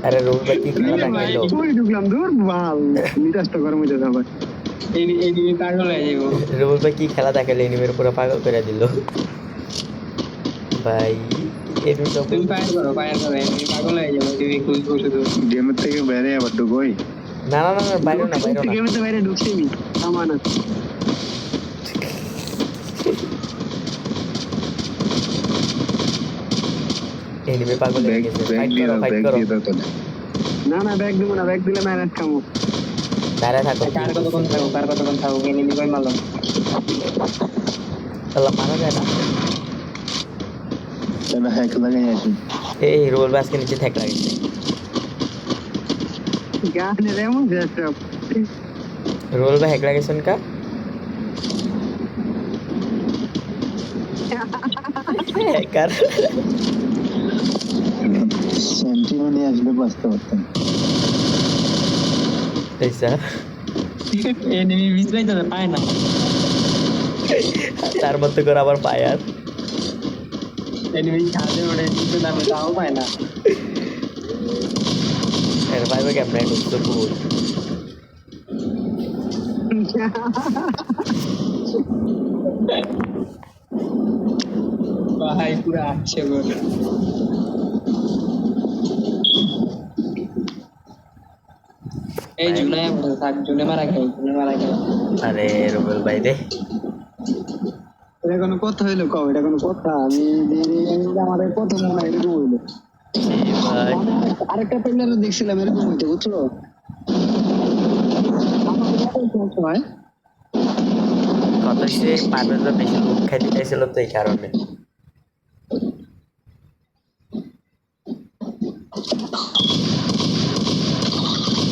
আরে রুল ভাই কি খেলা দেখাইলো কই ঢুকলাম দূর বাল মিটাসটা গরম হইতে যাবে এই পাগল হয়ে যাবো রুল ভাই কি খেলা দেখাইলো এনিমের পুরো পাগল করে দিল ভাই এনিমি তো তুমি ফায়ার করো এমনি পাগল হয়ে যাবো তুমি কুইক বসে তো গেমের থেকে বাইরে আবার ঢুকোই না না না বাইরে না গেমের থেকে বাইরে ঢুকছি আমি সামানা এনিমি পাগল হয়ে গেছে ফাইট করো না ব্যাগ দিব না ব্যাগ দিলে মাইনাস খামু দাঁড়ায় থাকো কার কতক্ষণ থাকো এনিমি কই মারলাম আল্লাহ মারা যায় না তবে হ্যাক লাগাই আসি এই রোল বাসকে নিচে ঠেক লাগিয়েছে গানে রেমো জেসব রোল বা হ্যাক লাগিয়েছেন কা হ্যাকার সেন্টিমেন্টে আসলে বাঁচতে পারতাম এইসা এনিমি মিসরাই তো পায় না তার মধ্যে করে আবার পায় আর এনিমি ছাদে ওড়ে নিচে নামে তাও পায় না এর ভাইবে কেমনে ঢুকতো পুরো ভাই পুরো আসছে গো এই জুলাই আমরা থাক জুনে মারা গেল আরে রুবেল ভাই রে এটা কোনো কথা হইলো কও এটা কোনো কথা আমি আমার প্রথম মনে হয় এরকম হইলো ভাই আরেকটা প্লেয়ারও দেখছিলাম এরকম হইতে বুঝছো ভাই কত সে পারবে বেশি লোক খাইতে চাইছিল তো এই কারণে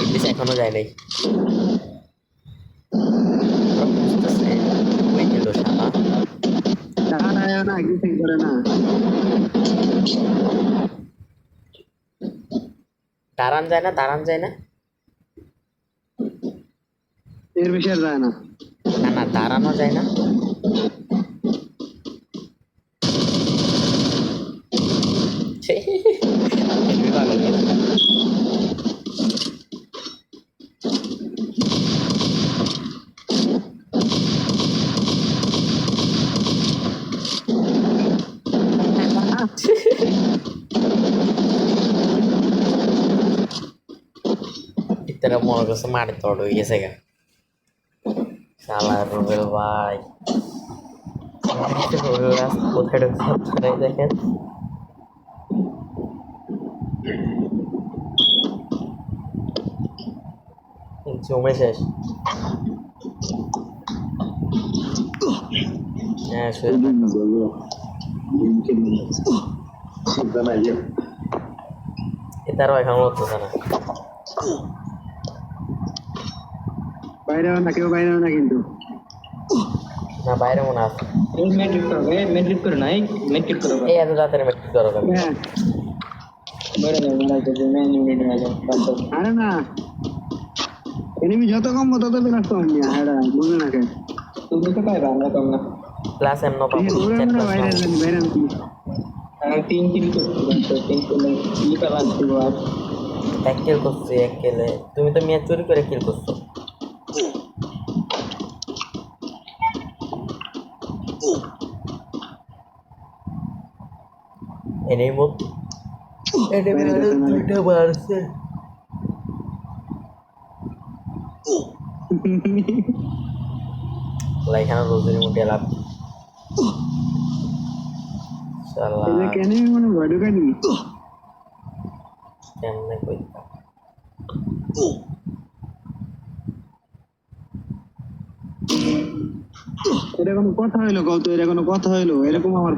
ইংলিশ এখনো যায় নাই ওই গেল শালা না কিছু করে না দাঁড়ান যায় না এর বেশি আর যায় না না দাঁড়ানো যায় না तेरा মনে করছে মাটি তড় হয়ে গেছে গা শালা রুবেল ভাই কোথায় ঢুকছে দেখেন জমে শেষ হ্যাঁ এটারও এখন হচ্ছে না বাইরে কেউ বাইরে না কিন্তু না বাইরে মনে আছে এই মেট্রিক করো না এই মেট্রিক করো এই এত রাতের মেট্রিক করো কেন হ্যাঁ বড় না মনে আছে যে মেন ইউনিট হয়ে যাবে আরে না এনিমি যত কম তত বেলা কম নিয়া আরে বুঝে না কে তুমি তো পাইবা আমরা কম না ক্লাস এম নো পাবো বাইরে আমি 3 কিল করছি 3 কিল কি পাবা দিব আর এক কিল করছি এক কিলে তুমি তো মিয়া চুরি করে কিল করছো এনেই মত এনে মেরে দুইটা মারছে লাইখানা রোজের মধ্যে লাভ শালা এটা কেন মনে ভয় ঢুকানি কেমনে কইতা এটা কোনো কথা হইলো কত এটা কোনো কথা হইলো এরকম আমার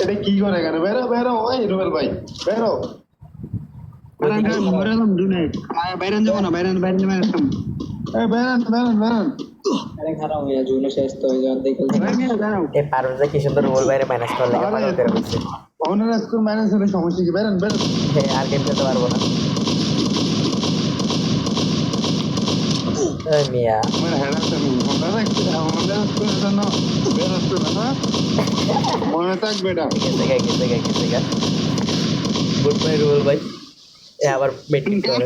এটা কি করে কেন বেরো ওই রুবেল ভাই বেরো বাইরে যাবো না বাইরে আরে খারাপ হয়ে জুনে শেষ তো হয়ে যাওয়ার দেখে এই পারভেজে কি সুন্দর রোল বাইরে মাইনাস করলে পাগল করে বসে অনার স্কোর মাইনাস হলে সমস্যা কি বেরোন আর গেম খেলতে পারবো না এই মিয়া মানে হেরাতে নেই মনে রাখতে আমাদের জন্য বেরোচ্ছে না মনে থাকবে এটা গেছে গা গুড বাই রুবেল ভাই এ আবার মিটিং করে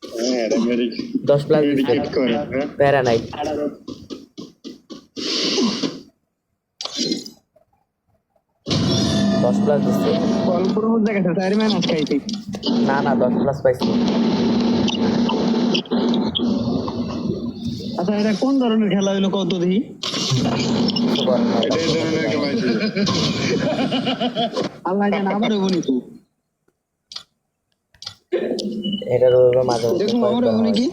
হ্যাঁ এটা মেরি 10 প্লাস মেডিকেট করে হ্যাঁ প্যারা নাই 10 প্লাস দিচ্ছে অল্পর মধ্যে গেছে 4 মাইনাস খাইছি না 10 প্লাস পাইছি আচ্ছা এটা কোন ধরনের খেলা হইলো কত দেখি সুপার এটা এই ধরনের খেলা আছে আল্লাহ জানে আবার হইব নি এটা রুবেল মাঝে দেখুন আমার হইব নাকি